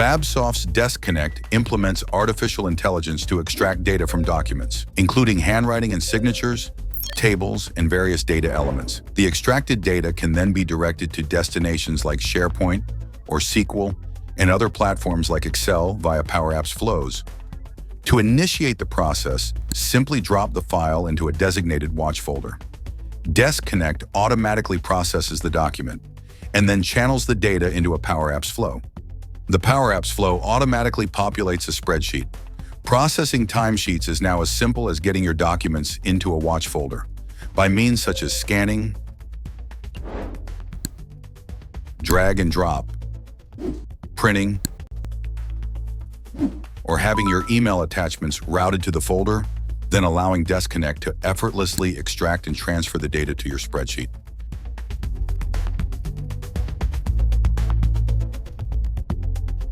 FabSoft's DeskConnect implements artificial intelligence to extract data from documents, including handwriting and signatures, tables, and various data elements. The extracted data can then be directed to destinations like SharePoint or SQL and other platforms like Excel via Power Apps flows. To initiate the process, simply drop the file into a designated watch folder. DeskConnect automatically processes the document and then channels the data into a Power Apps flow. The Power Apps flow automatically populates a spreadsheet. Processing timesheets is now as simple as getting your documents into a watch folder by means such as scanning, drag and drop, printing, or having your email attachments routed to the folder, then allowing DeskConnect to effortlessly extract and transfer the data to your spreadsheet.